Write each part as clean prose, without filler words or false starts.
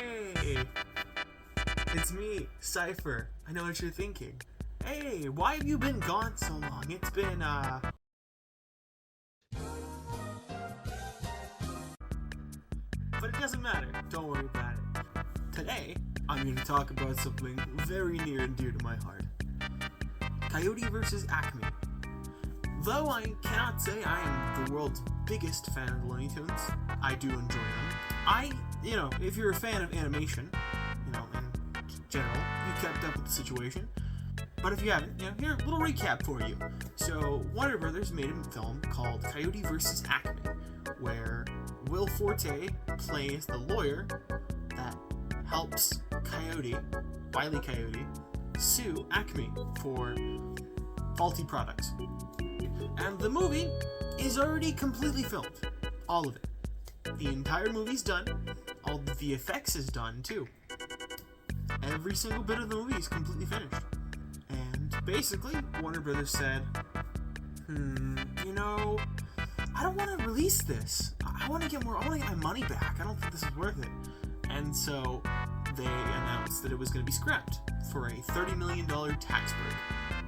Hey! It's me, Cypher. I know what you're thinking. Hey, why have you been gone so long? It's been, But it doesn't matter. Don't worry about it. Today, I'm going to talk about something very near and dear to my heart. Coyote vs. Acme. Though I cannot say I am the world's biggest fan of the Looney Tunes, I do enjoy them. If you're a fan of animation, in general, you kept up with the situation. But if you haven't, here, a little recap for you. So, Warner Brothers made a film called Coyote vs. Acme, where Will Forte plays the lawyer that helps Coyote, Wile E. Coyote, sue Acme for faulty products. And the movie is already completely filmed. All of it. The entire movie's done. All the VFX is done, too. Every single bit of the movie is completely finished. And basically, Warner Brothers said, I don't want to release this. I want to get my money back. I don't think this is worth it. And so they announced that it was going to be scrapped for a $30 million tax break,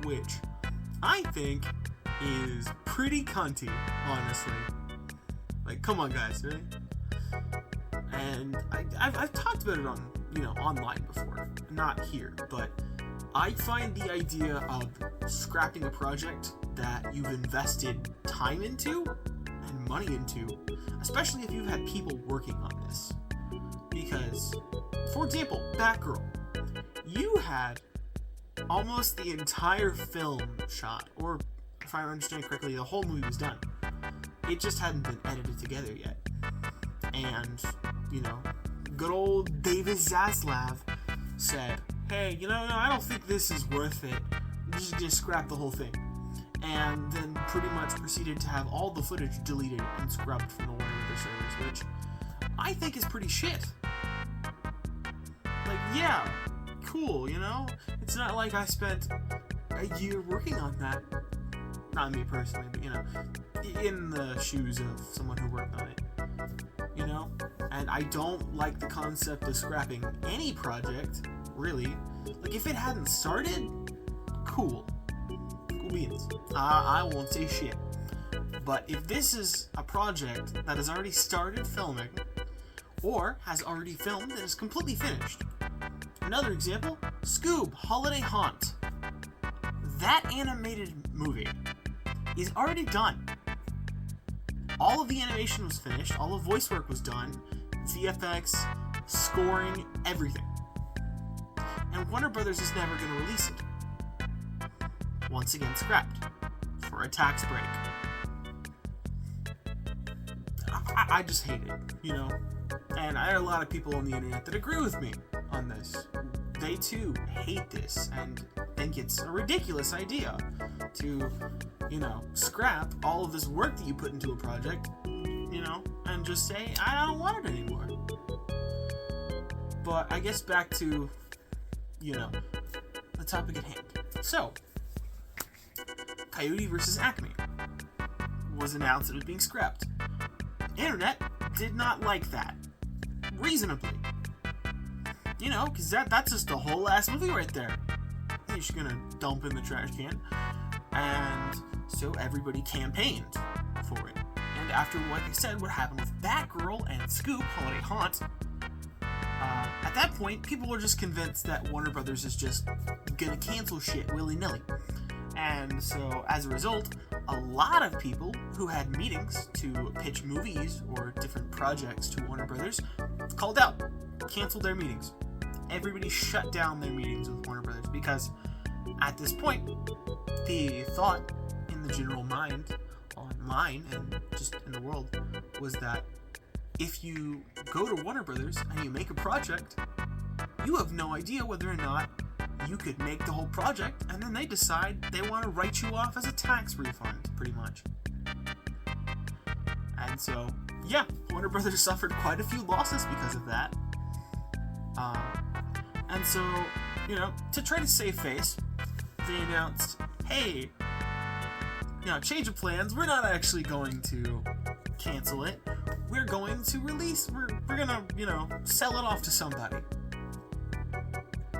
which I think is pretty cunty, honestly. Like, come on, guys, really? And I've talked about it on, online before. Not here, but I find the idea of scrapping a project that you've invested time into and money into, especially if you've had people working on this. Because, for example, Batgirl. You had almost the entire film shot, or if I understand correctly, the whole movie was done. It just hadn't been edited together yet. And, good old David Zaslav said, hey, I don't think this is worth it. I'm just gonna scrap the whole thing. And then pretty much proceeded to have all the footage deleted and scrubbed from the Warner Brothers servers, which I think is pretty shit. Like, yeah, cool, It's not like I spent a year working on that. Not me personally, but, in the shoes of someone who worked on it. And I don't like the concept of scrapping any project, really. Like, if it hadn't started, cool. Cool beans. I won't say shit. But if this is a project that has already started filming, or has already filmed and is completely finished. Another example, Scoob! Holiday Haunt. That animated movie is already done. All of the animation was finished, all the voice work was done, VFX, scoring, everything. And Warner Brothers is never going to release it. Once again scrapped. For a tax break. I just hate it, And I have a lot of people on the internet that agree with me on this. They too hate this and think it's a ridiculous idea to, scrap all of this work that you put into a project, and just say, I don't want it anymore. But I guess back to, the topic at hand. So, Coyote vs. Acme was announced it was being scrapped. Internet did not like that. Reasonably. Because that's just the whole ass movie right there. You're just gonna dump in the trash can. And so everybody campaigned for it. And after, like I said, what happened with Batgirl and Scoob! Holiday Haunt, at that point, people were just convinced that Warner Brothers is just gonna cancel shit willy-nilly. And so, as a result, a lot of people who had meetings to pitch movies or different projects to Warner Brothers called out, canceled their meetings. Everybody shut down their meetings with Warner Brothers because at this point, the thought in the general mind, online and just in the world, was that if you go to Warner Brothers and you make a project, you have no idea whether or not you could make the whole project, and then they decide they want to write you off as a tax refund, pretty much. And so, yeah, Warner Brothers suffered quite a few losses because of that. And so, to try to save face, they announced, hey, change of plans, we're not actually going to cancel it. We're going to release, we're we're gonna, sell it off to somebody.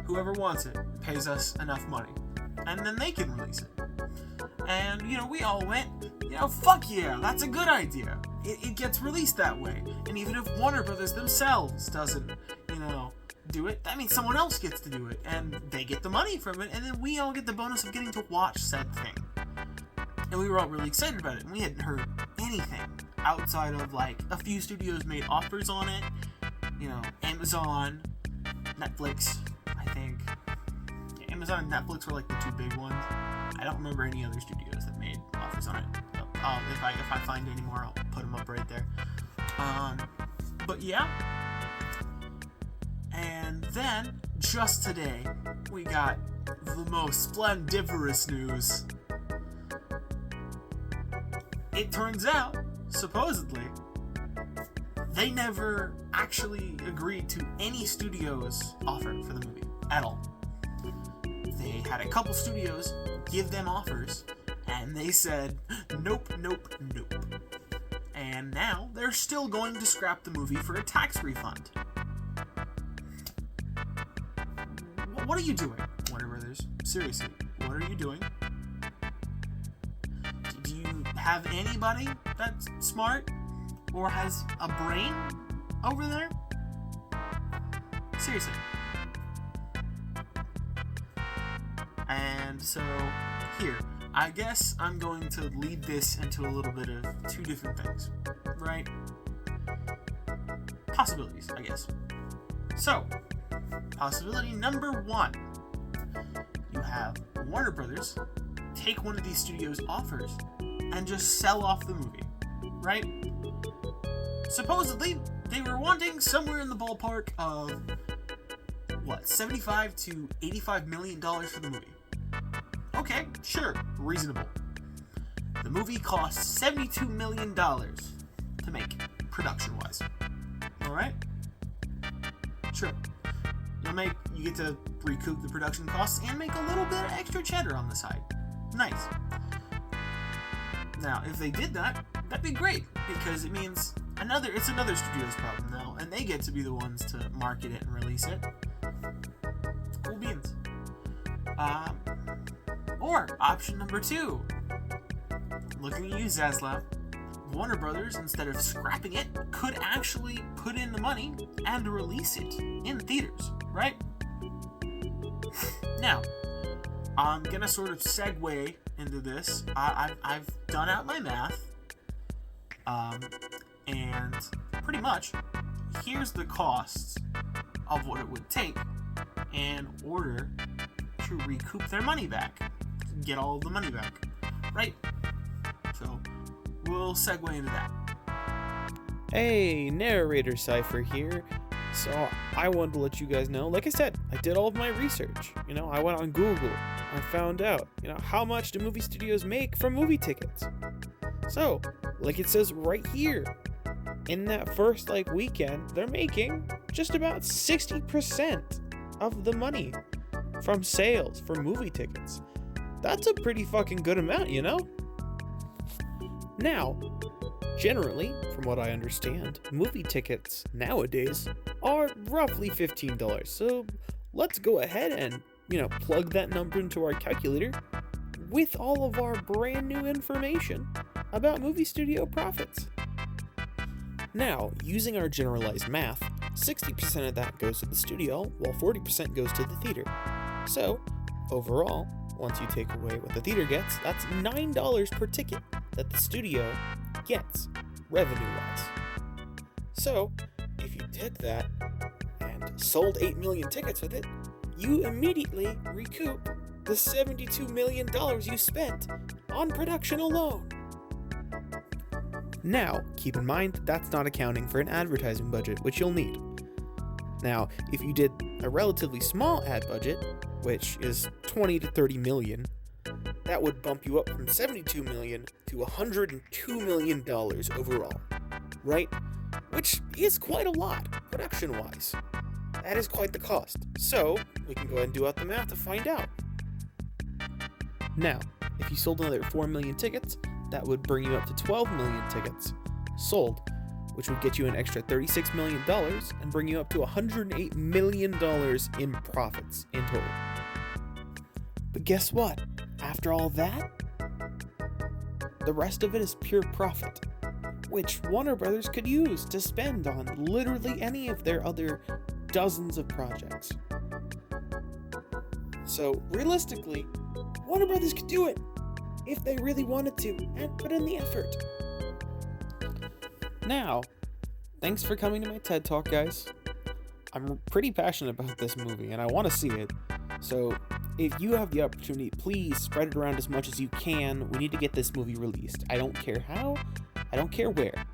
Whoever wants it pays us enough money, and then they can release it. And, we all went, fuck yeah, that's a good idea. It gets released that way. And even if Warner Brothers themselves doesn't, do it, that means someone else gets to do it, and they get the money from it, and then we all get the bonus of getting to watch said thing. And we were all really excited about it, and we hadn't heard anything outside of, a few studios made offers on it. Amazon, Netflix, I think. Amazon and Netflix were, the two big ones. I don't remember any other studios that made offers on it. If I find any more, I'll put them up right there. But yeah. And then, just today, we got the most splendiferous news. It turns out, supposedly, they never actually agreed to any studio's offer for the movie at all. They had a couple studios give them offers, and they said, nope, nope, nope. And now they're still going to scrap the movie for a tax refund. What are you doing, Warner Brothers? Seriously, what are you doing? Do you have anybody that's smart or has a brain over there? Seriously. And so, here, I guess I'm going to lead this into a little bit of two different things, right? Possibilities, I guess. So, possibility number one, you have Warner Brothers take one of these studios' offers and just sell off the movie, right? Supposedly, they were wanting somewhere in the ballpark of, $75 to $85 million for the movie. Okay, sure, reasonable. The movie cost $72 million to make, production-wise. Alright? Sure. You get to recoup the production costs and make a little bit of extra cheddar on the side. Nice. Now, if they did that, that'd be great, because it means it's another studio's problem now, and they get to be the ones to market it and release it. Cool beans. Or option number two. Looking at you, Zaslav. Warner Brothers, instead of scrapping it, could actually put in the money and release it in theaters, right? Now, I'm gonna sort of segue into this. I've done out my math, and pretty much, here's the costs of what it would take in order to recoup their money back, get all the money back, right? So, we'll segue into that. Hey, Narrator Cypher here. So, I wanted to let you guys know, like I said, I did all of my research. I went on Google. I found out, how much do movie studios make from movie tickets? So, like it says right here, in that first, weekend, they're making just about 60% of the money from sales for movie tickets. That's a pretty fucking good amount, Now, generally, from what I understand, movie tickets nowadays are roughly $15. So let's go ahead and, plug that number into our calculator with all of our brand new information about movie studio profits. Now, using our generalized math, 60% of that goes to the studio, while 40% goes to the theater. So, overall, once you take away what the theater gets, that's $9 per ticket that the studio gets, revenue-wise. So, if you did that and sold 8 million tickets with it, you immediately recoup the $72 million you spent on production alone. Now, keep in mind that's not accounting for an advertising budget, which you'll need. Now, if you did a relatively small ad budget, which is 20 to 30 million, that would bump you up from 72 million to $102 million overall, right? Which is quite a lot, production-wise. That is quite the cost. So, we can go ahead and do out the math to find out. Now, if you sold another 4 million tickets, that would bring you up to 12 million tickets sold, which would get you an extra $36 million and bring you up to $108 million in profits in total. But guess what? After all that, the rest of it is pure profit, which Warner Brothers could use to spend on literally any of their other dozens of projects. So realistically, Warner Brothers could do it if they really wanted to and put in the effort. Now, thanks for coming to my TED Talk, guys. I'm pretty passionate about this movie and I want to see it. So if you have the opportunity, please spread it around as much as you can. We need to get this movie released. I don't care how, I don't care where.